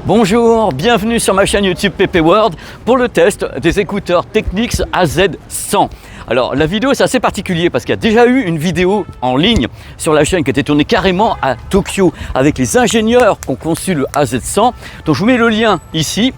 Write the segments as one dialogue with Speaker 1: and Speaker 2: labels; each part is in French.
Speaker 1: Bonjour, bienvenue sur ma chaîne YouTube PP World pour le test des écouteurs Technics AZ100. Alors la vidéo c'est assez particulier parce qu'il y a déjà eu une vidéo en ligne sur la chaîne qui était tournée carrément à Tokyo avec les ingénieurs qui ont conçu le AZ100. Donc je vous mets le lien ici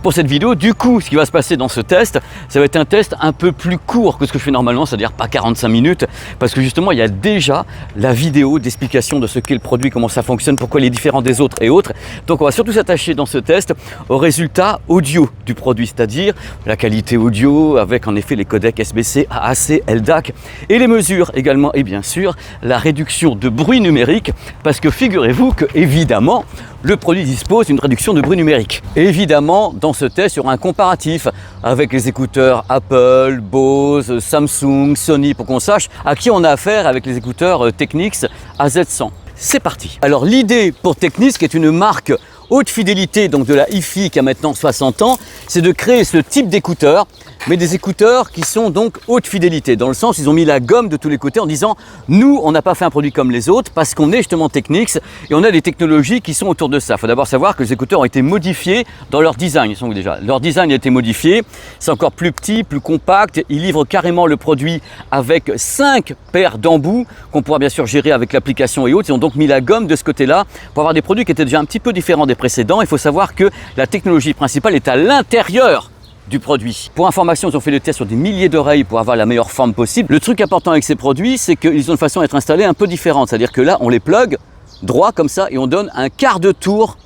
Speaker 1: pour cette vidéo. Du coup ce qui va se passer dans ce test, ça va être un test un peu plus court que ce que je fais normalement, c'est-à-dire pas 45 minutes parce que justement il y a déjà la vidéo d'explication de ce qu'est le produit, comment ça fonctionne, pourquoi il est différent des autres et autres. Donc on va surtout s'attacher dans ce test au résultat audio du produit, c'est-à-dire la qualité audio avec en effet les codecs SBC, AAC, LDAC et les mesures également et bien sûr la réduction de bruit numérique parce que figurez-vous que évidemment le produit dispose d'une réduction de bruit numérique. Et évidemment dans ce test il y aura un comparatif avec les écouteurs Apple, Bose, Samsung, Sony pour qu'on sache à qui on a affaire avec les écouteurs Technics AZ100. C'est parti. Alors l'idée pour Technics qui est une marque haute fidélité donc de la hi-fi qui a maintenant 60 ans, c'est de créer ce type d'écouteurs, mais des écouteurs qui sont donc haute fidélité, dans le sens ils ont mis la gomme de tous les côtés en disant nous on n'a pas fait un produit comme les autres parce qu'on est justement Technics et on a des technologies qui sont autour de ça. Il faut d'abord savoir que les écouteurs ont été modifiés dans leur design. Leur design a été modifié, c'est encore plus petit, plus compact, ils livrent carrément le produit avec 5 paires d'embouts qu'on pourra bien sûr gérer avec l'application et autres. Ils ont donc mis la gomme de ce côté-là pour avoir des produits qui étaient déjà un petit peu différents des précédents. Il faut savoir que la technologie principale est à l'intérieur du produit. Pour information, ils ont fait le test sur des milliers d'oreilles pour avoir la meilleure forme possible. Le truc important avec ces produits, c'est qu'ils ont une façon d'être installés un peu différente. C'est-à-dire que là, on les plug droit comme ça et on donne un quart de tour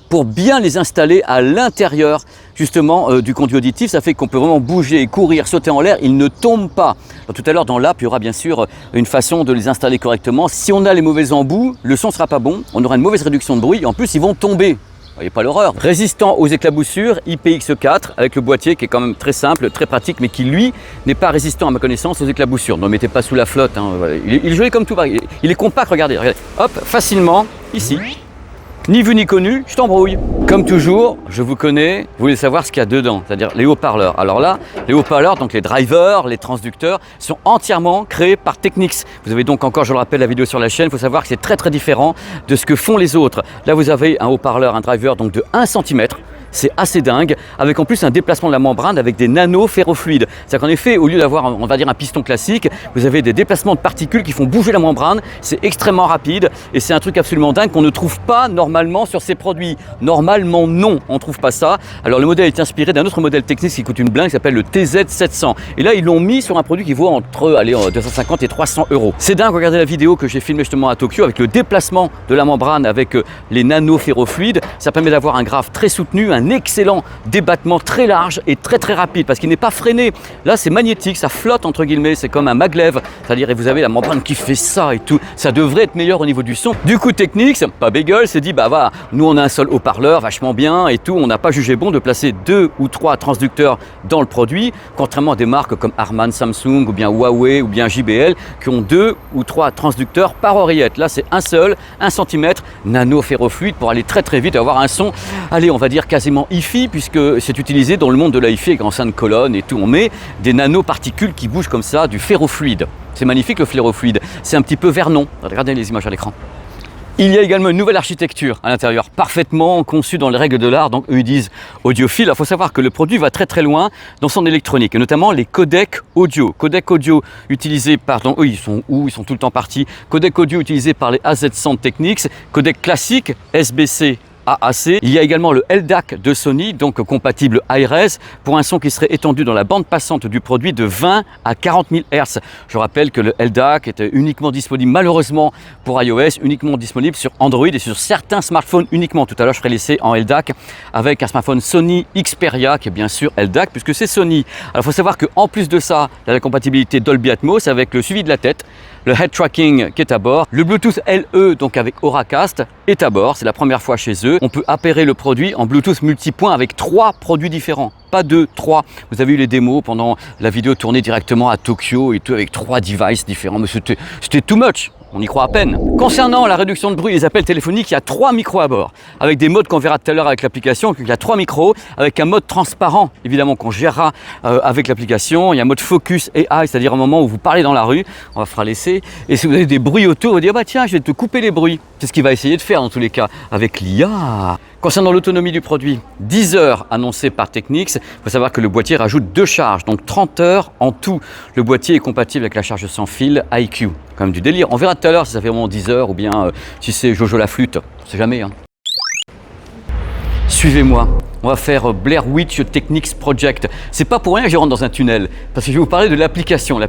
Speaker 1: pour bien les installer à l'intérieur justement du conduit auditif. Ça fait qu'on peut vraiment bouger, courir, sauter en l'air, ils ne tombent pas. Alors, tout à l'heure dans l'app, il y aura bien sûr une façon de les installer correctement. Si on a les mauvais embouts, le son ne sera pas bon, on aura une mauvaise réduction de bruit et en plus ils vont tomber. Vous voyez pas l'horreur. Résistant aux éclaboussures, IPX4 avec le boîtier qui est quand même très simple, très pratique, mais qui lui n'est pas résistant à ma connaissance aux éclaboussures. Ne le mettez pas sous la flotte, hein. Il est joli comme tout, il est compact, regardez. Hop, facilement, ici. Ni vu ni connu, je t'embrouille. Comme toujours, je vous connais, vous voulez savoir ce qu'il y a dedans, c'est-à-dire les haut-parleurs. Alors là, les haut-parleurs, donc les drivers, les transducteurs, sont entièrement créés par Technics. Vous avez donc encore, je le rappelle, la vidéo sur la chaîne. Il faut savoir que c'est très différent de ce que font les autres. Là, vous avez un haut-parleur, un driver donc de 1 cm. C'est assez dingue, avec en plus un déplacement de la membrane avec des nano-ferrofluides. C'est-à-dire qu'en effet, au lieu d'avoir, on va dire, un piston classique, vous avez des déplacements de particules qui font bouger la membrane. C'est extrêmement rapide et c'est un truc absolument dingue qu'on ne trouve pas normalement sur ces produits. Normalement, non, on ne trouve pas ça. Alors le modèle est inspiré d'un autre modèle Technics qui coûte une blinde, qui s'appelle le TZ700. Et là, ils l'ont mis sur un produit qui vaut entre 250 et 300 €. C'est dingue, regardez la vidéo que j'ai filmée justement à Tokyo avec le déplacement de la membrane avec les nano-ferrofluides. Ça permet d'avoir un graphe très soutenu, un excellent débattement très large et très rapide parce qu'il n'est pas freiné. Là c'est magnétique, ça flotte entre guillemets, c'est comme un maglev, c'est-à-dire et vous avez la membrane qui fait ça et tout. Ça devrait être meilleur au niveau du son. Du coup Technics, pas bégueule, s'est dit bah voilà, nous on a un seul haut-parleur vachement bien et tout, on n'a pas jugé bon de placer 2 ou 3 transducteurs dans le produit, contrairement à des marques comme Harman, Samsung ou bien Huawei ou bien JBL qui ont 2 ou 3 transducteurs par oreillette. Là c'est un seul, 1 cm, nano-ferrofluide pour aller très vite et avoir un son, allez on va dire quasiment hi-fi puisque c'est utilisé dans le monde de la hi-fi avec enceinte colonne et tout. On met des nanoparticules qui bougent comme ça, du ferrofluide. C'est magnifique le ferrofluide. C'est un petit peu Vernon. Regardez les images à l'écran. Il y a également une nouvelle architecture à l'intérieur, parfaitement conçue dans les règles de l'art, donc eux ils disent audiophile. Il faut savoir que le produit va très loin dans son électronique, et notamment les codecs audio. Codecs audio utilisés par, donc eux ils sont où? Ils sont tout le temps partis. Codecs audio utilisés par les AZ100 Technics, codec classique SBC, AAC. Il y a également le LDAC de Sony, donc compatible Hi-Res, pour un son qui serait étendu dans la bande passante du produit de 20 à 40 000 Hz. Je rappelle que le LDAC était uniquement disponible malheureusement pour iOS, uniquement disponible sur Android et sur certains smartphones uniquement. Tout à l'heure je ferai l'essai en LDAC avec un smartphone Sony Xperia qui est bien sûr LDAC puisque c'est Sony. Alors il faut savoir qu'en plus de ça, il y a la compatibilité Dolby Atmos avec le suivi de la tête, le head tracking qui est à bord, le Bluetooth LE donc avec Auracast est à bord, c'est la première fois chez eux. On peut appairer le produit en Bluetooth multipoint avec 3 produits différents. Pas 2, 3. Vous avez eu les démos pendant la vidéo tournée directement à Tokyo et tout avec 3 devices différents, mais c'était too much. On y croit à peine. Concernant la réduction de bruit et les appels téléphoniques, il y a 3 micros à bord, avec des modes qu'on verra tout à l'heure avec l'application. Il y a 3 micros, avec un mode transparent, évidemment, qu'on gérera avec l'application. Il y a un mode focus AI, c'est-à-dire un moment où vous parlez dans la rue, on va faire l'essai, et si vous avez des bruits autour, vous dites, ah bah tiens, je vais te couper les bruits. C'est ce qu'il va essayer de faire dans tous les cas avec l'IA. Concernant l'autonomie du produit, 10 heures annoncées par Technics. Il faut savoir que le boîtier rajoute 2 charges, donc 30 heures en tout. Le boîtier est compatible avec la charge sans fil IQ. Quand même du délire. On verra tout à l'heure si ça fait vraiment 10 heures ou bien si c'est Jojo la flûte. On sait jamais. Hein. Suivez-moi. On va faire Blair Witch Technics Project. C'est pas pour rien que je rentre dans un tunnel, parce que je vais vous parler de l'application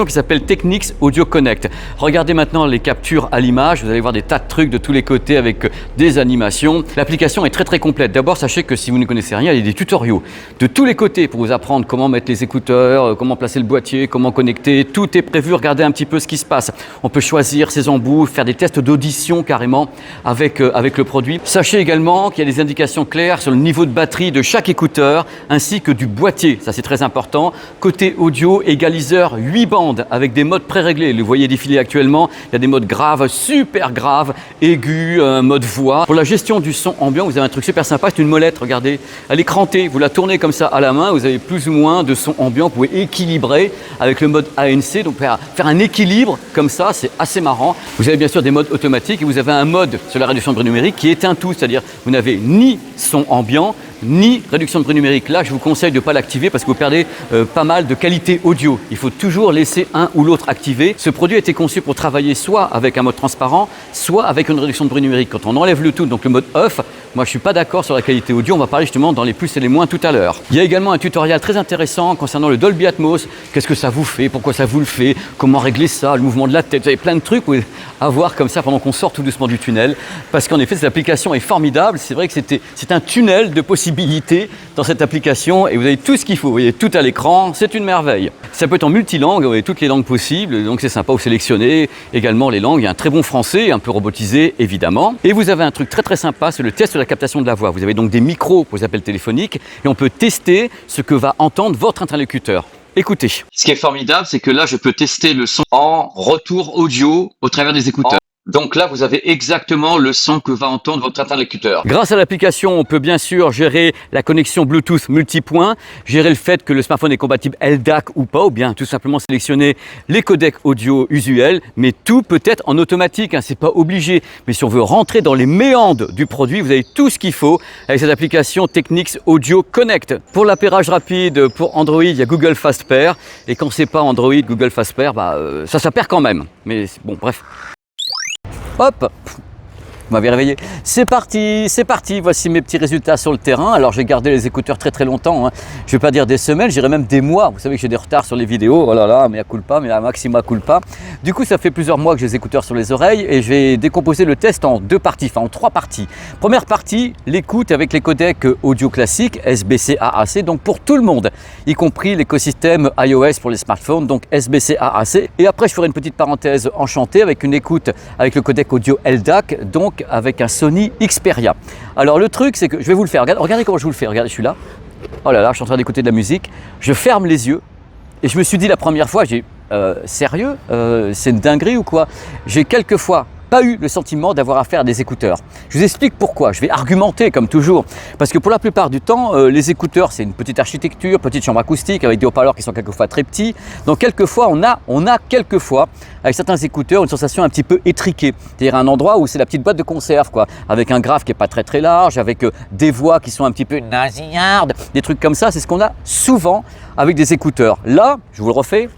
Speaker 1: qui s'appelle Technics Audio Connect. Regardez maintenant les captures à l'image, vous allez voir des tas de trucs de tous les côtés avec des animations. L'application est très complète. D'abord, sachez que si vous ne connaissez rien, il y a des tutoriaux de tous les côtés pour vous apprendre comment mettre les écouteurs, comment placer le boîtier, comment connecter. Tout est prévu, regardez un petit peu ce qui se passe. On peut choisir ses embouts, faire des tests d'audition carrément avec le produit. Sachez également qu'il y a des indications claires sur le niveau de batterie de chaque écouteur ainsi que du boîtier, ça c'est très important. Côté audio, égaliseur 8 bandes avec des modes préréglés. Vous voyez défiler actuellement, il y a des modes graves, super graves, aigus, mode voix. Pour la gestion du son ambiant, vous avez un truc super sympa, c'est une molette, regardez. Elle est crantée, vous la tournez comme ça à la main, vous avez plus ou moins de son ambiant, vous pouvez équilibrer avec le mode ANC, donc faire un équilibre comme ça, c'est assez marrant. Vous avez bien sûr des modes automatiques et vous avez un mode sur la réduction de bruit numérique qui éteint tout, c'est-à-dire vous n'avez ni son ambiant, ni réduction de bruit numérique. Là, je vous conseille de ne pas l'activer parce que vous perdez pas mal de qualité audio. Il faut toujours laisser un ou l'autre activé. Ce produit a été conçu pour travailler soit avec un mode transparent, soit avec une réduction de bruit numérique. Quand on enlève le tout, donc le mode off, moi je ne suis pas d'accord sur la qualité audio. On va parler justement dans les plus et les moins tout à l'heure. Il y a également un tutoriel très intéressant concernant le Dolby Atmos. Qu'est-ce que ça vous fait? Pourquoi ça vous le fait? Comment régler ça? Le mouvement de la tête? Vous avez plein de trucs à voir comme ça pendant qu'on sort tout doucement du tunnel. Parce qu'en effet, cette application est formidable. C'est vrai que c'est un tunnel de possibilités dans cette application et vous avez tout ce qu'il faut. Vous voyez tout à l'écran, c'est une merveille. Ça peut être en multilangue, vous avez toutes les langues possibles, donc c'est sympa, vous sélectionnez également les langues. Il y a un très bon français, un peu robotisé évidemment. Et vous avez un truc très sympa, c'est le test de la captation de la voix. Vous avez donc des micros pour les appels téléphoniques et on peut tester ce que va entendre votre interlocuteur. Écoutez. Ce qui est formidable, c'est que là, je peux tester le son en retour audio au travers des écouteurs. Donc là, vous avez exactement le son que va entendre votre interlocuteur. Grâce à l'application, on peut bien sûr gérer la connexion Bluetooth multipoint, gérer le fait que le smartphone est compatible LDAC ou pas, ou bien tout simplement sélectionner les codecs audio usuels, mais tout peut être en automatique, hein, c'est pas obligé. Mais si on veut rentrer dans les méandres du produit, vous avez tout ce qu'il faut avec cette application Technics Audio Connect. Pour l'appairage rapide, pour Android, il y a Google Fast Pair, et quand c'est pas Android, Google Fast Pair, ça s'appaire quand même. Mais bon, bref. Hop, vous m'avez réveillé. C'est parti. Voici mes petits résultats sur le terrain. Alors j'ai gardé les écouteurs très longtemps. Hein. Je ne vais pas dire des semaines, je dirais même des mois. Vous savez que j'ai des retards sur les vidéos. Oh là là, mea culpa, mea maxima culpa. Du coup, ça fait plusieurs mois que j'ai les écouteurs sur les oreilles et je vais décomposer le test en 2 parties, enfin en 3 parties. Première partie, l'écoute avec les codecs audio classiques, SBC AAC, donc pour tout le monde, y compris l'écosystème iOS pour les smartphones, donc SBC AAC. Et après, je ferai une petite parenthèse enchantée avec une écoute avec le codec audio LDAC, donc avec un Sony Xperia. Alors le truc, c'est que je vais vous le faire. Regardez comment je vous le fais. Regardez, je suis là. Oh là là, je suis en train d'écouter de la musique. Je ferme les yeux et je me suis dit la première fois, sérieux, c'est une dinguerie ou quoi? J'ai quelquefois pas eu le sentiment d'avoir affaire à des écouteurs. Je vous explique pourquoi. Je vais argumenter comme toujours. Parce que pour la plupart du temps, les écouteurs, c'est une petite architecture, petite chambre acoustique avec des haut-parleurs qui sont quelquefois très petits. Donc quelquefois, on a quelquefois, avec certains écouteurs, une sensation un petit peu étriquée. C'est-à-dire un endroit où c'est la petite boîte de conserve, quoi. Avec un graphe qui n'est pas très large, avec des voix qui sont un petit peu nasillardes, des trucs comme ça. C'est ce qu'on a souvent avec des écouteurs. Là, je vous le refais,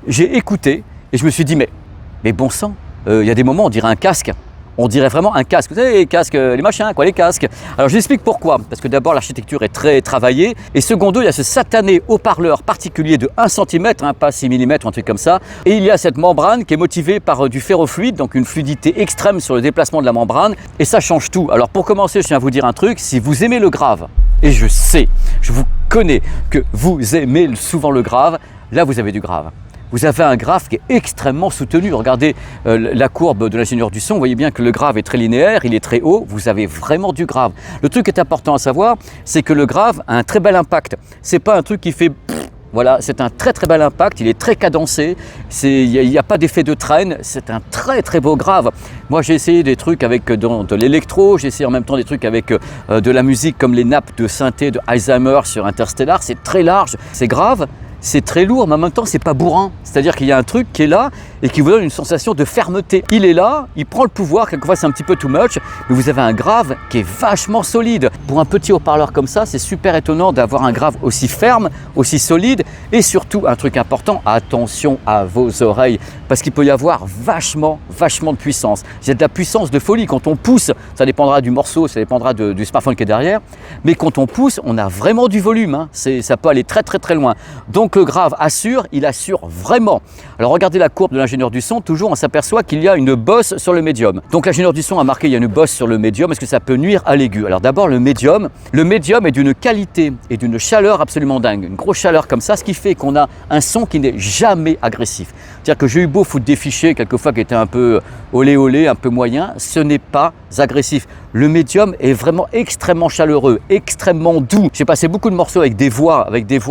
Speaker 1: j'ai écouté et je me suis dit, mais bon sang, il y a des moments, on dirait un casque. On dirait vraiment un casque. Vous savez, les casques, les machins, quoi, les casques. Alors, je vous explique pourquoi. Parce que d'abord, l'architecture est très travaillée. Et secondo, il y a ce satané haut-parleur particulier de 1 cm, hein, pas 6 mm, un truc comme ça. Et il y a cette membrane qui est motivée par du ferrofluide, donc une fluidité extrême sur le déplacement de la membrane. Et ça change tout. Alors, pour commencer, je tiens à vous dire un truc. Si vous aimez le grave, et je sais, je vous connais que vous aimez souvent le grave, là, vous avez du grave. Vous avez un grave qui est extrêmement soutenu. Regardez la courbe de l'ingénieur du son. Vous voyez bien que le grave est très linéaire, il est très haut. Vous avez vraiment du grave. Le truc qui est important à savoir, c'est que le grave a un très bel impact. C'est pas un truc qui fait... Voilà, c'est un très bel impact, il est très cadencé, il n'y a pas d'effet de traîne, c'est un très beau grave. Moi j'ai essayé des trucs avec de l'électro, j'ai essayé en même temps des trucs avec de la musique comme les nappes de synthé de Alzheimer sur Interstellar, c'est très large, c'est grave. c'est très lourd, mais en même temps, c'est pas bourrin. C'est-à-dire qu'il y a un truc qui est là et qui vous donne une sensation de fermeté. Il est là, il prend le pouvoir, quelquefois c'est un petit peu too much, mais vous avez un grave qui est vachement solide. Pour un petit haut-parleur comme ça, c'est super étonnant d'avoir un grave aussi ferme, aussi solide, et surtout, un truc important, attention à vos oreilles, parce qu'il peut y avoir vachement de puissance. Il y a de la puissance de folie. Quand on pousse, ça dépendra du morceau, ça dépendra du smartphone qui est derrière, mais quand on pousse, on a vraiment du volume, hein. Ça peut aller très loin. Donc le grave assure, il assure vraiment. Alors regardez la courbe de l'ingénieur du son, toujours on s'aperçoit qu'il y a une bosse sur le médium. Donc l'ingénieur du son a marqué il y a une bosse sur le médium, est-ce que ça peut nuire à l'aigu? Alors d'abord le médium est d'une qualité et d'une chaleur absolument dingue, une grosse chaleur comme ça, ce qui fait qu'on a un son qui n'est jamais agressif. C'est-à-dire que j'ai eu beau foutre des fichiers quelquefois qui étaient un peu olé, un peu moyen, ce n'est pas agressif. Le médium est vraiment extrêmement chaleureux, extrêmement doux. J'ai passé beaucoup de morceaux avec des voix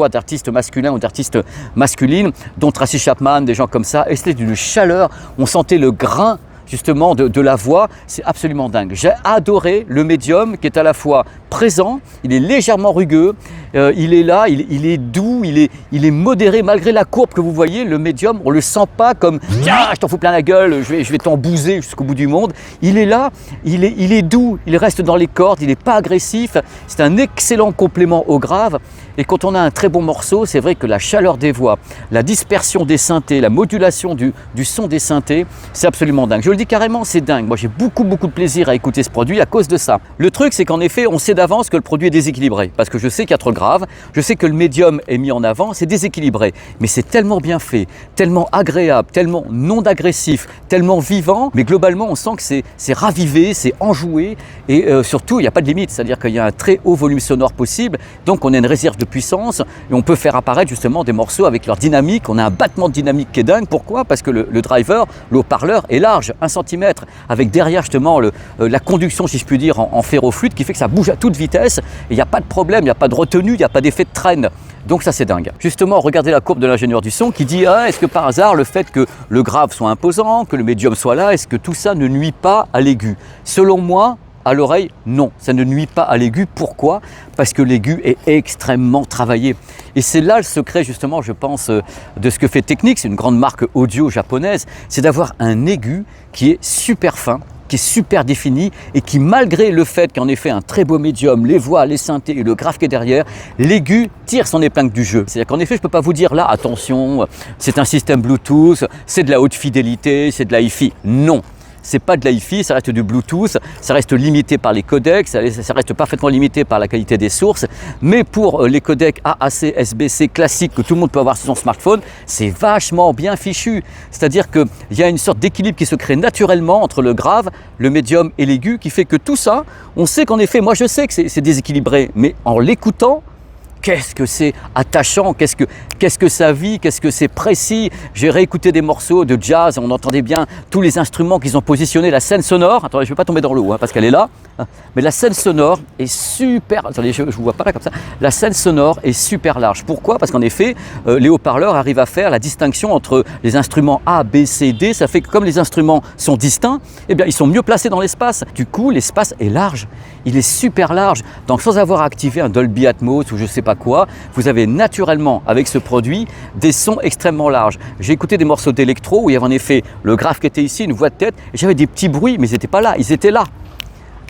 Speaker 1: d'artistes masculins ou d'artistes masculines, dont Tracy Chapman, des gens comme ça, et c'était d'une chaleur, on sentait le grain justement de la voix, c'est absolument dingue. J'ai adoré le médium qui est à la fois présent, il est légèrement rugueux, il est là, il est doux, il est modéré malgré la courbe que vous voyez. Le médium, on le sent pas comme tiens, je t'en fous plein la gueule, je vais t'embouser jusqu'au bout du monde. Il est là, il est doux, il reste dans les cordes, il n'est pas agressif. C'est un excellent complément au grave. Et quand on a un très bon morceau, c'est vrai que la chaleur des voix, la dispersion des synthés, la modulation du son des synthés, c'est absolument dingue. Je le dis carrément, c'est dingue. Moi, j'ai beaucoup de plaisir à écouter ce produit à cause de ça. Le truc, c'est qu'en effet, on sait d'avance que le produit est déséquilibré. Parce que je sais qu'il y a trop de grave, je sais que le médium est mis en avant, c'est déséquilibré. Mais c'est tellement bien fait, tellement agréable, tellement non agressif, tellement vivant. Mais globalement, on sent que c'est ravivé, c'est enjoué. Et surtout, il n'y a pas de limite. C'est-à-dire qu'il y a un très haut volume sonore possible. Donc, on a une réserve de puissance et on peut faire apparaître justement des morceaux avec leur dynamique. On a un battement de dynamique qui est dingue. Pourquoi? Parce que le driver, le haut-parleur est large, 1 cm, avec derrière justement la conduction, si je puis dire, en ferrofluide qui fait que ça bouge à toute vitesse et il n'y a pas de problème, il n'y a pas de retenue, il n'y a pas d'effet de traîne. Donc ça c'est dingue. Justement, regardez la courbe de l'ingénieur du son qui dit est-ce que par hasard le fait que le grave soit imposant, que le médium soit là, est-ce que tout ça ne nuit pas à l'aigu? Selon moi, à l'oreille, non, ça ne nuit pas à l'aigu. Pourquoi? Parce que l'aigu est extrêmement travaillé. Et c'est là le secret justement, je pense, de ce que fait Technics, c'est une grande marque audio japonaise, c'est d'avoir un aigu qui est super fin, qui est super défini et qui, malgré le fait qu'en effet un très beau médium, les voix, les synthés et le grave qui est derrière, l'aigu tire son épingle du jeu. C'est-à-dire qu'en effet, je ne peux pas vous dire là, attention, c'est un système Bluetooth, c'est de la haute fidélité, c'est de la hi-fi. Non. C'est pas de la hi-fi, ça reste du Bluetooth, ça reste limité par les codecs, ça reste parfaitement limité par la qualité des sources, mais pour les codecs AAC, SBC classiques que tout le monde peut avoir sur son smartphone, c'est vachement bien fichu. C'est-à-dire qu'il y a une sorte d'équilibre qui se crée naturellement entre le grave, le médium et l'aigu, qui fait que tout ça, on sait qu'en effet, moi je sais que c'est déséquilibré, mais en l'écoutant, qu'est-ce que c'est attachant, qu'est-ce que ça vit, qu'est-ce que c'est précis. J'ai réécouté des morceaux de jazz, on entendait bien tous les instruments qu'ils ont positionnés, la scène sonore, attendez, je ne vais pas tomber dans l'eau parce qu'elle est là, mais la scène sonore est super, attendez, je ne vous vois pas là comme ça, la scène sonore est super large. Pourquoi? Parce qu'en effet, les haut-parleurs arrivent à faire la distinction entre les instruments A, B, C, D, ça fait que comme les instruments sont distincts, eh bien ils sont mieux placés dans l'espace. Du coup, l'espace est large, il est super large, donc sans avoir à activer un Dolby Atmos ou je ne sais pas quoi, vous avez naturellement avec ce produit des sons extrêmement larges. J'ai écouté des morceaux d'électro où il y avait en effet le grave qui était ici, une voix de tête, et j'avais des petits bruits, mais ils n'étaient pas là, ils étaient là.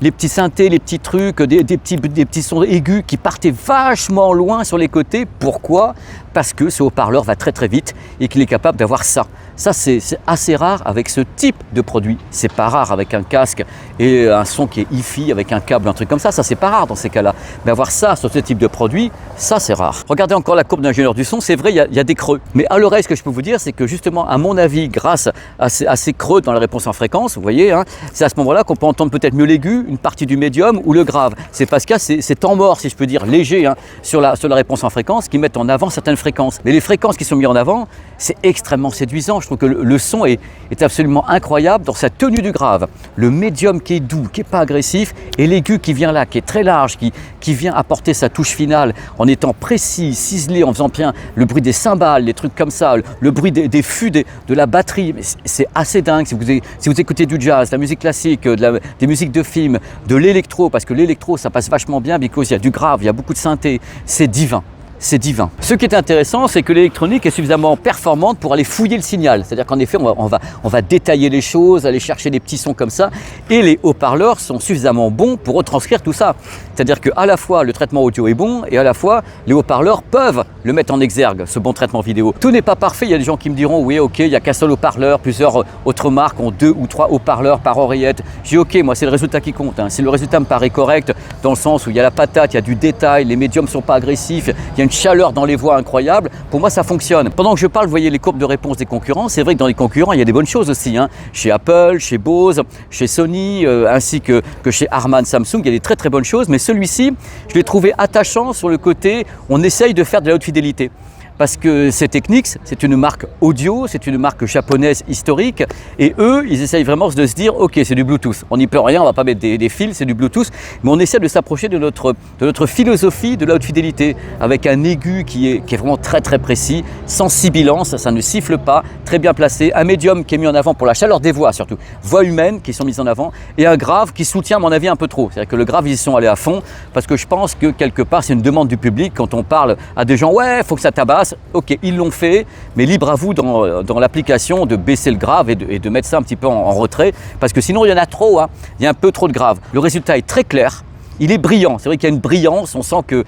Speaker 1: Les petits synthés, les petits trucs, des petits sons aigus qui partaient vachement loin sur les côtés. Pourquoi? Parce que ce haut-parleur va très vite et qu'il est capable d'avoir ça. Ça, c'est assez rare avec ce type de produit. C'est pas rare avec un casque et un son qui est hi-fi avec un câble, un truc comme ça. Ça, c'est pas rare dans ces cas-là. Mais avoir ça sur ce type de produit, ça, c'est rare. Regardez encore la courbe d'ingénieur du son. C'est vrai, il y a des creux. Mais à l'oreille, ce que je peux vous dire, c'est que justement, à mon avis, grâce à ces creux dans la réponse en fréquence, vous voyez, hein, c'est à ce moment-là qu'on peut entendre peut-être mieux l'aigu, une partie du médium ou le grave. C'est parce qu'il y a ces temps morts, si je peux dire, légers hein, sur la réponse en fréquence qui mettent en avant certaines fréquences. Mais les fréquences qui sont mises en avant, c'est extrêmement séduisant. Je trouve que le son est absolument incroyable dans sa tenue du grave. Le médium qui est doux, qui n'est pas agressif, et l'aigu qui vient là, qui est très large, qui vient apporter sa touche finale en étant précis, ciselé, en faisant bien le bruit des cymbales, des trucs comme ça, le bruit des fûts de la batterie. C'est assez dingue. Si vous écoutez du jazz, de la musique classique, des musiques de film, de l'électro, parce que l'électro, ça passe vachement bien, parce qu'il y a du grave, il y a beaucoup de synthé, c'est divin. c'est divin. Ce qui est intéressant, c'est que l'électronique est suffisamment performante pour aller fouiller le signal. C'est-à-dire qu'en effet, on va détailler les choses, aller chercher des petits sons comme ça. Et les haut-parleurs sont suffisamment bons pour retranscrire tout ça. C'est-à-dire qu'à la fois, le traitement audio est bon et à la fois, les haut-parleurs peuvent le mettre en exergue, ce bon traitement vidéo. Tout n'est pas parfait. Il y a des gens qui me diront, oui, ok, il n'y a qu'un seul haut-parleur. Plusieurs autres marques ont 2 ou 3 haut-parleurs par oreillette. Je dis, ok, moi, c'est le résultat qui compte. Hein. Si le résultat me paraît correct, dans le sens où il y a la patate, il y a du détail, les médiums ne sont pas agressifs, il y a une chaleur dans les voix incroyable, pour moi ça fonctionne. Pendant que je parle, vous voyez les courbes de réponse des concurrents, c'est vrai que dans les concurrents il y a des bonnes choses aussi, hein. Chez Apple, chez Bose, chez Sony, ainsi que chez Harman, Samsung, il y a des très très bonnes choses, mais celui-ci, je l'ai trouvé attachant sur le côté, on essaye de faire de la haute fidélité. Parce que ces Technics, c'est une marque audio, c'est une marque japonaise historique, et eux, ils essayent vraiment de se dire, ok, c'est du Bluetooth, on n'y peut rien, on va pas mettre des fils, c'est du Bluetooth, mais on essaie de s'approcher de notre philosophie de la haute fidélité, avec un aigu qui est vraiment très très précis, sans sibilance, ça ne siffle pas, très bien placé, un médium qui est mis en avant pour la chaleur des voix surtout, voix humaines qui sont mises en avant, et un grave qui soutient à mon avis un peu trop, c'est-à-dire que le grave ils y sont allés à fond, parce que je pense que quelque part c'est une demande du public quand on parle à des gens, ouais, faut que ça tabasse. Ok, ils l'ont fait, mais libre à vous dans l'application de baisser le grave et de mettre ça un petit peu en retrait, parce que sinon il y en a trop, hein. Il y a un peu trop de grave. Le résultat est très clair, il est brillant, c'est vrai qu'il y a une brillance, on sent qu'il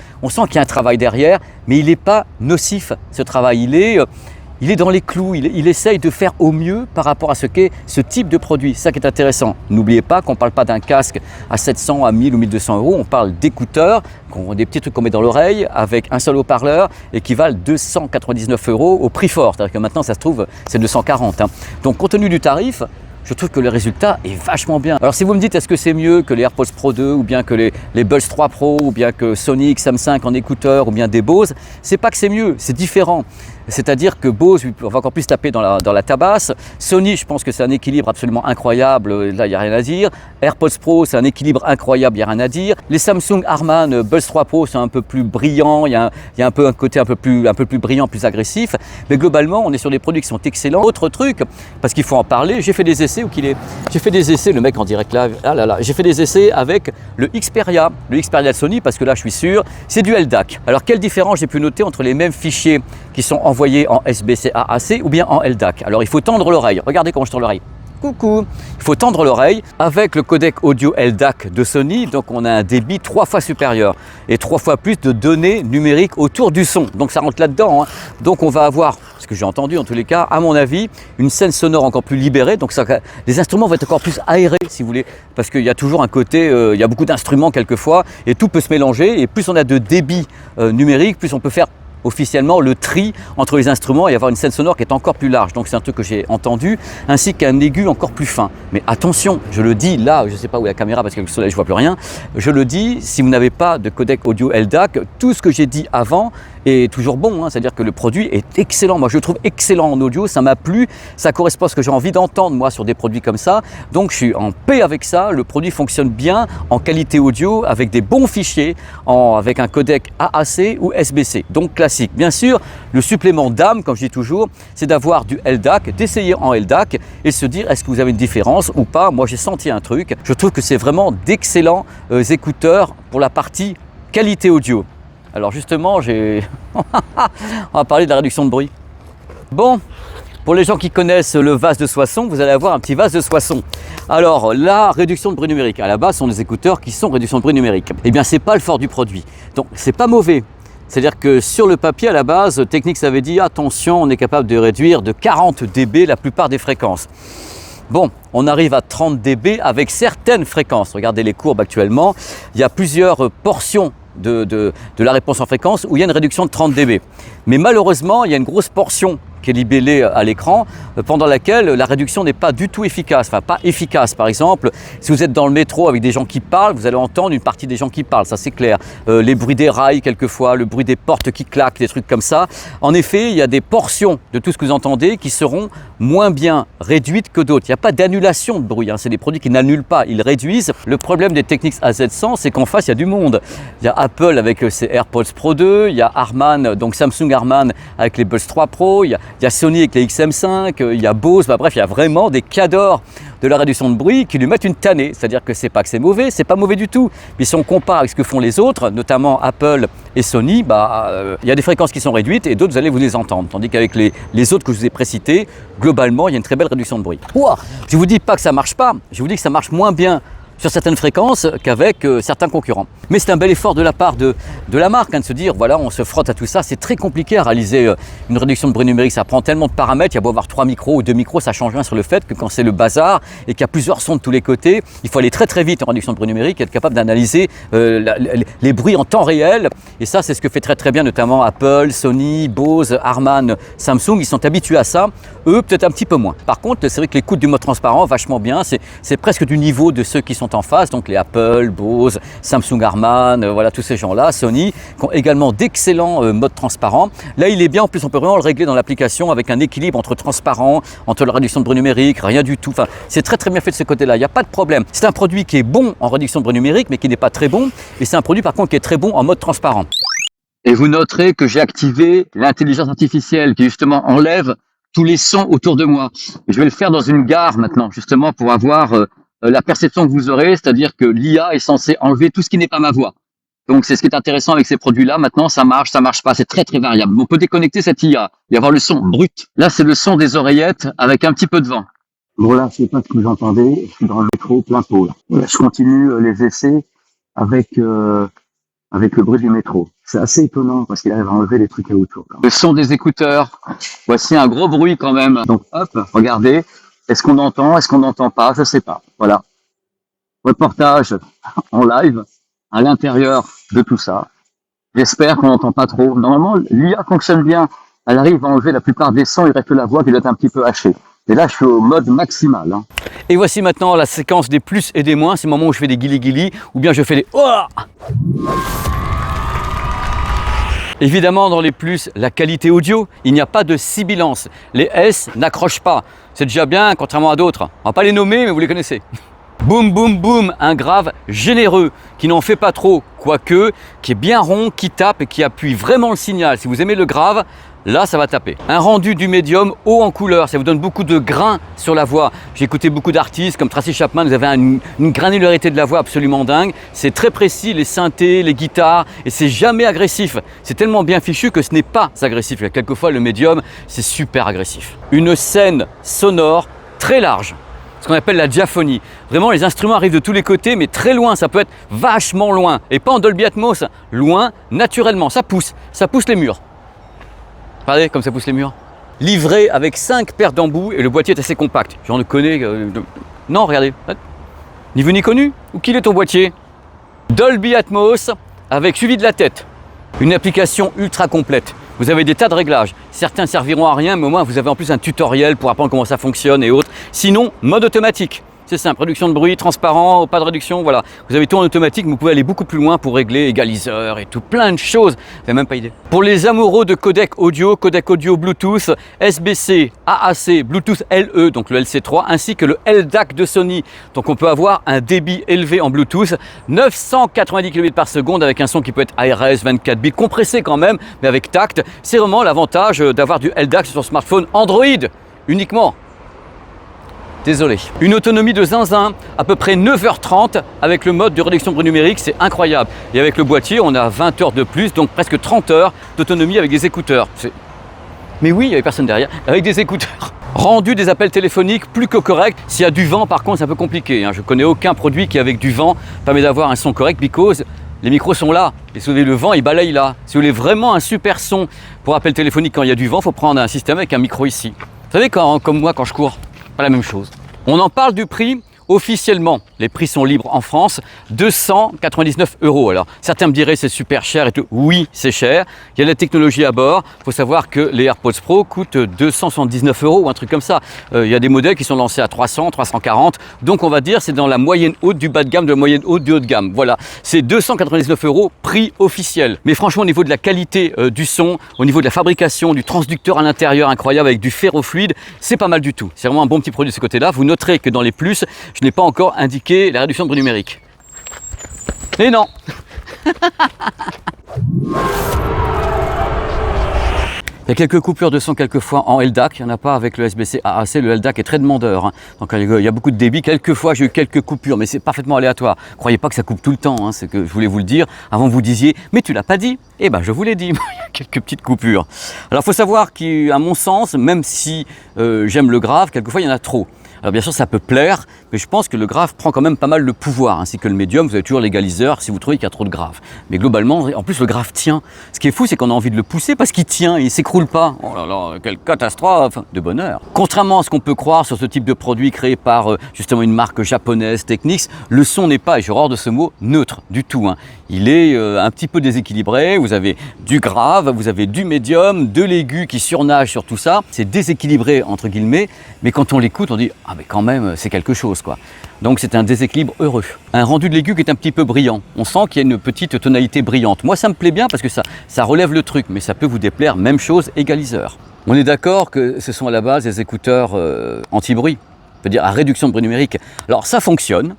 Speaker 1: y a un travail derrière, mais il n'est pas nocif ce travail, il est dans les clous, il essaye de faire au mieux par rapport à ce qu'est ce type de produit. C'est ça qui est intéressant. N'oubliez pas qu'on ne parle pas d'un casque à 700, à 1000 ou 1200 euros, on parle d'écouteurs, des petits trucs qu'on met dans l'oreille avec un seul haut-parleur et qui valent 299 euros au prix fort. C'est-à-dire que maintenant, ça se trouve, c'est 240. Hein. Donc, compte tenu du tarif, je trouve que le résultat est vachement bien. Alors si vous me dites est-ce que c'est mieux que les AirPods Pro 2 ou bien que les Buds 3 Pro ou bien que Sony XM5 en écouteurs ou bien des Bose, c'est pas que c'est mieux, c'est différent. C'est-à-dire que Bose, on va encore plus taper dans la tabasse. Sony, je pense que c'est un équilibre absolument incroyable, là il n'y a rien à dire. AirPods Pro, c'est un équilibre incroyable, il n'y a rien à dire. Les Samsung Harman Buds 3 Pro, c'est un peu plus brillant, il y a un peu un côté un peu plus brillant, plus agressif. Mais globalement, on est sur des produits qui sont excellents. Autre truc, parce qu'il faut en parler, j'ai fait des essais j'ai fait des essais, le mec en direct live, ah là là, j'ai fait des essais avec le Xperia de Sony, parce que là je suis sûr, c'est du LDAC. Alors quelle différence j'ai pu noter entre les mêmes fichiers qui sont envoyés en SBC AAC ou bien en LDAC? Alors il faut tendre l'oreille, regardez comment je tends l'oreille. Coucou. Il faut tendre l'oreille avec le codec audio LDAC de Sony, donc on a un débit 3 fois supérieur et 3 fois plus de données numériques autour du son. Donc ça rentre là-dedans, hein. Donc on va avoir, ce que j'ai entendu en tous les cas, à mon avis, une scène sonore encore plus libérée. Donc ça, les instruments vont être encore plus aérés, si vous voulez, parce qu'il y a toujours un côté, il y a beaucoup d'instruments quelquefois, et tout peut se mélanger. Et plus on a de débit numérique, plus on peut faire officiellement le tri entre les instruments et avoir une scène sonore qui est encore plus large. Donc c'est un truc que j'ai entendu, ainsi qu'un aigu encore plus fin. Mais attention, je le dis là, je ne sais pas où est la caméra parce qu'avec le soleil je ne vois plus rien, je le dis, si vous n'avez pas de codec audio LDAC, tout ce que j'ai dit avant est toujours bon, hein. C'est-à-dire que le produit est excellent. Moi je le trouve excellent en audio, ça m'a plu, ça correspond à ce que j'ai envie d'entendre moi sur des produits comme ça. Donc je suis en paix avec ça, le produit fonctionne bien en qualité audio avec des bons fichiers, avec un codec AAC ou SBC, donc classique. Bien sûr, le supplément d'âme, comme je dis toujours, c'est d'avoir du LDAC, d'essayer en LDAC et se dire est-ce que vous avez une différence ou pas. Moi j'ai senti un truc, je trouve que c'est vraiment d'excellents écouteurs pour la partie qualité audio. Alors justement, on va parler de la réduction de bruit. Bon, pour les gens qui connaissent le vase de Soissons, vous allez avoir un petit vase de Soissons. Alors, la réduction de bruit numérique, à la base, ce sont des écouteurs qui sont réduction de bruit numérique. Eh bien, c'est pas le fort du produit. Donc, c'est pas mauvais. C'est-à-dire que sur le papier, à la base, Technics avait dit attention, on est capable de réduire de 40 dB la plupart des fréquences. Bon, on arrive à 30 dB avec certaines fréquences. Regardez les courbes actuellement. Il y a plusieurs portions de la réponse en fréquence où il y a une réduction de 30 dB. Mais malheureusement, il y a une grosse portion qui est libellée à l'écran, pendant laquelle la réduction n'est pas du tout efficace, enfin pas efficace. Par exemple, si vous êtes dans le métro avec des gens qui parlent, vous allez entendre une partie des gens qui parlent, ça c'est clair. Les bruits des rails quelquefois, le bruit des portes qui claquent, des trucs comme ça. En effet, il y a des portions de tout ce que vous entendez qui seront moins bien réduites que d'autres. Il n'y a pas d'annulation de bruit, hein. C'est des produits qui n'annulent pas, ils réduisent. Le problème des Technics AZ100, c'est qu'en face, il y a du monde. Il y a Apple avec ses AirPods Pro 2, il y a Harman, donc Samsung Harman avec les Buds 3 Pro, il Il y a Sony avec les XM5, il y a Bose, bah, bref, il y a vraiment des cadors de la réduction de bruit qui lui mettent une tannée. C'est-à-dire que c'est pas que c'est mauvais, c'est pas mauvais du tout. Mais si on compare avec ce que font les autres, notamment Apple et Sony, il y a des fréquences qui sont réduites et d'autres, vous allez vous les entendre. Tandis qu'avec les autres que je vous ai précités, globalement, il y a une très belle réduction de bruit. Ouah, je ne vous dis pas que ça marche pas, je vous dis que ça marche moins bien sur certaines fréquences qu'avec certains concurrents. Mais c'est un bel effort de la part de la marque de se dire, voilà, on se frotte à tout ça. C'est très compliqué à réaliser une réduction de bruit numérique. Ça prend tellement de paramètres. Il y a beau avoir 3 micros ou 2 micros, ça change rien sur le fait que quand c'est le bazar et qu'il y a plusieurs sons de tous les côtés, il faut aller très très vite en réduction de bruit numérique et être capable d'analyser les bruits en temps réel. Et ça, c'est ce que fait très très bien notamment Apple, Sony, Bose, Harman, Samsung. Ils sont habitués à ça. Eux, peut-être un petit peu moins. Par contre, c'est vrai que l'écoute du mode transparent, vachement bien. C'est presque du niveau de ceux qui sont en face, donc les Apple, Bose, Samsung, Harman, voilà tous ces gens-là, Sony, qui ont également d'excellents modes transparents. Là, il est bien, en plus on peut vraiment le régler dans l'application avec un équilibre entre transparent, entre la réduction de bruit numérique, rien du tout. Enfin, c'est très très bien fait de ce côté-là, il n'y a pas de problème. C'est un produit qui est bon en réduction de bruit numérique, mais qui n'est pas très bon, et c'est un produit par contre qui est très bon en mode transparent. Et vous noterez que j'ai activé l'intelligence artificielle qui justement enlève tous les sons autour de moi. Et je vais le faire dans une gare maintenant, justement pour avoir la perception que vous aurez, c'est-à-dire que l'IA est censée enlever tout ce qui n'est pas ma voix. Donc c'est ce qui est intéressant avec ces produits-là. Maintenant, ça marche pas, c'est très très variable. On peut déconnecter cette IA et avoir le son brut. Là, c'est le son des oreillettes avec un petit peu de vent. Bon là, je sais pas ce que vous entendez, je suis dans le métro plein pot. Là, je continue les essais avec le bruit du métro. C'est assez étonnant parce qu'il arrive à enlever les trucs à autour. Le son des écouteurs. Voici un gros bruit quand même. Donc hop, regardez. Est-ce qu'on entend? Est-ce qu'on n'entend pas? Je sais pas. Voilà. Reportage en live à l'intérieur de tout ça. J'espère qu'on n'entend pas trop. Normalement, l'IA fonctionne bien. Elle arrive à enlever la plupart des sons. Il reste la voix qui doit être un petit peu hachée. Et là, je suis au mode maximal. Hein. Et voici maintenant la séquence des plus et des moins. C'est le moment où je fais des guili-guili ou bien je fais des oh. Évidemment, dans les plus, la qualité audio, il n'y a pas de sibilance. Les S n'accrochent pas. C'est déjà bien, contrairement à d'autres. On va pas les nommer, mais vous les connaissez. Boum, boum, boum, un grave généreux, qui n'en fait pas trop, quoique, qui est bien rond, qui tape et qui appuie vraiment le signal. Si vous aimez le grave, là, ça va taper. Un rendu du médium haut en couleur, ça vous donne beaucoup de grain sur la voix. J'ai écouté beaucoup d'artistes comme Tracy Chapman, vous avez une granularité de la voix absolument dingue. C'est très précis, les synthés, les guitares, et c'est jamais agressif. C'est tellement bien fichu que ce n'est pas agressif. Quelquefois, le médium, c'est super agressif. Une scène sonore très large, ce qu'on appelle la diaphonie. Vraiment, les instruments arrivent de tous les côtés, mais très loin, ça peut être vachement loin. Et pas en Dolby Atmos, loin, naturellement, ça pousse les murs. Regardez comme ça pousse les murs. Livré avec 5 paires d'embouts et le boîtier est assez compact. J'en connais... Non, regardez. Ni vu ni connu. Où qu'il est ton boîtier? Dolby Atmos avec suivi de la tête. Une application ultra complète. Vous avez des tas de réglages. Certains serviront à rien, mais au moins vous avez en plus un tutoriel pour apprendre comment ça fonctionne et autres. Sinon, mode automatique. C'est simple, réduction de bruit, transparent, pas de réduction, voilà. Vous avez tout en automatique, mais vous pouvez aller beaucoup plus loin pour régler égaliseur et tout, plein de choses. Vous n'avez même pas idée. Pour les amoureux de codec audio Bluetooth, SBC, AAC, Bluetooth LE, donc le LC3, ainsi que le LDAC de Sony. Donc on peut avoir un débit élevé en Bluetooth, 990 kbps par seconde avec un son qui peut être ARS, 24 bits, compressé quand même, mais avec tact. C'est vraiment l'avantage d'avoir du LDAC sur son smartphone Android uniquement. Désolé. Une autonomie de zinzin, à peu près 9h30 avec le mode de réduction de bruit numérique, c'est incroyable. Et avec le boîtier, on a 20 heures de plus, donc presque 30 heures d'autonomie avec des écouteurs. Mais oui, il n'y avait personne derrière, avec des écouteurs. Rendu des appels téléphoniques plus que correct. S'il y a du vent, par contre, c'est un peu compliqué. Je ne connais aucun produit qui, avec du vent, permet d'avoir un son correct, because les micros sont là. Et si vous voulez le vent, il balaye là. Si vous voulez vraiment un super son pour appel téléphonique quand il y a du vent, il faut prendre un système avec un micro ici. Vous savez, comme moi, quand je cours, pas la même chose. On en parle du prix officiellement. Les prix sont libres en France, 299 €. Alors, certains me diraient c'est super cher et tout. Oui, c'est cher. Il y a la technologie à bord. Il faut savoir que les AirPods Pro coûtent 279 € ou un truc comme ça. Il y a des modèles qui sont lancés à 300, 340. Donc, on va dire c'est dans la moyenne haute du bas de gamme, de la moyenne haute du haut de gamme. Voilà, c'est 299 € prix officiel. Mais franchement, au niveau de la qualité du son, au niveau de la fabrication, du transducteur à l'intérieur incroyable avec du ferrofluide, c'est pas mal du tout. C'est vraiment un bon petit produit de ce côté-là. Vous noterez que dans les plus, je n'ai pas encore indiqué la réduction de bruit numérique. Et non. Il y a quelques coupures de son quelquefois en LDAC, il n'y en a pas avec le SBC AAC, le LDAC est très demandeur, hein. Donc il y a beaucoup de débit, quelquefois j'ai eu quelques coupures, mais c'est parfaitement aléatoire. Croyez pas que ça coupe tout le temps, hein. C'est que je voulais vous le dire, avant vous disiez, mais tu l'as pas dit. Eh ben je vous l'ai dit, il y a quelques petites coupures. Alors il faut savoir qu'à mon sens, même si j'aime le grave, quelquefois il y en a trop. Alors bien sûr ça peut plaire, mais je pense que le grave prend quand même pas mal le pouvoir, ainsi que le médium, vous avez toujours l'égaliseur si vous trouvez qu'il y a trop de grave. Mais globalement, en plus le grave tient. Ce qui est fou, c'est qu'on a envie de le pousser parce qu'il tient, il s'écroule pas. Oh là là, quelle catastrophe de bonheur. Contrairement à ce qu'on peut croire sur ce type de produit créé par justement une marque japonaise, Technics, le son n'est pas, et j'ai horreur de ce mot, neutre du tout, hein. Il est un petit peu déséquilibré, vous avez du grave, vous avez du médium, de l'aigu qui surnage sur tout ça. C'est déséquilibré entre guillemets, mais quand on l'écoute, on dit « Ah mais quand même, c'est quelque chose quoi ». Donc c'est un déséquilibre heureux. Un rendu de l'aigu qui est un petit peu brillant. On sent qu'il y a une petite tonalité brillante. Moi ça me plaît bien parce que ça relève le truc, mais ça peut vous déplaire, même chose, égaliseur. On est d'accord que ce sont à la base des écouteurs anti-bruit, c'est-à-dire à réduction de bruit numérique. Alors ça fonctionne,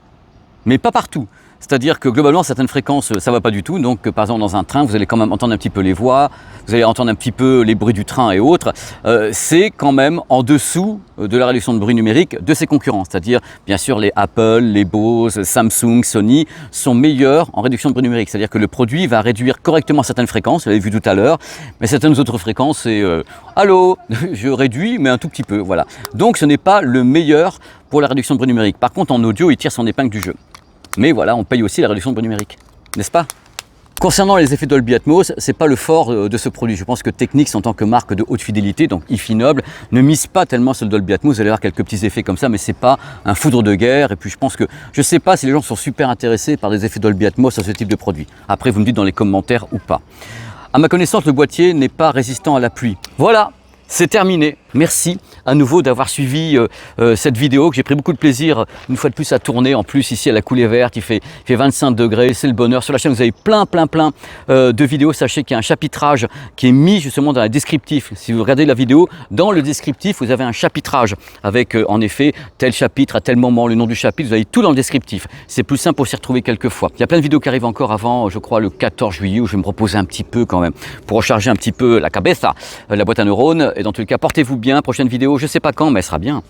Speaker 1: mais pas partout. C'est-à-dire que globalement, certaines fréquences, ça ne va pas du tout. Donc, par exemple, dans un train, vous allez quand même entendre un petit peu les voix, vous allez entendre un petit peu les bruits du train et autres. C'est quand même en dessous de la réduction de bruit numérique de ses concurrents. C'est-à-dire, bien sûr, les Apple, les Bose, Samsung, Sony sont meilleurs en réduction de bruit numérique. C'est-à-dire que le produit va réduire correctement certaines fréquences, vous l'avez vu tout à l'heure, mais certaines autres fréquences, c'est allô, je réduis, mais un tout petit peu. Voilà. Donc, ce n'est pas le meilleur pour la réduction de bruit numérique. Par contre, en audio, il tire son épingle du jeu. Mais voilà, on paye aussi la réduction de bruit numérique, n'est-ce pas? Concernant les effets Dolby Atmos, c'est pas le fort de ce produit. Je pense que Technics, en tant que marque de haute fidélité, donc hi-fi noble, ne mise pas tellement sur le Dolby Atmos. Vous allez avoir quelques petits effets comme ça, mais c'est pas un foudre de guerre. Et puis je pense que, je sais pas si les gens sont super intéressés par des effets Dolby Atmos sur ce type de produit. Après, vous me dites dans les commentaires ou pas. À ma connaissance, le boîtier n'est pas résistant à la pluie. Voilà, c'est terminé. Merci à nouveau d'avoir suivi cette vidéo que j'ai pris beaucoup de plaisir une fois de plus à tourner. En plus ici à la coulée verte, il fait 25 degrés, c'est le bonheur. Sur la chaîne vous avez plein de vidéos. Sachez qu'il y a un chapitrage qui est mis justement dans la descriptif. Si vous regardez la vidéo, dans le descriptif vous avez un chapitrage avec en effet tel chapitre à tel moment, le nom du chapitre, vous avez tout dans le descriptif. C'est plus simple pour s'y retrouver quelquefois. Il y a plein de vidéos qui arrivent encore avant, je crois le 14 juillet où je vais me reposer un petit peu quand même pour recharger un petit peu la cabeza, la boîte à neurones. Et dans tous les cas, portez-vous bien. Prochaine vidéo, je sais pas quand, mais elle sera bien.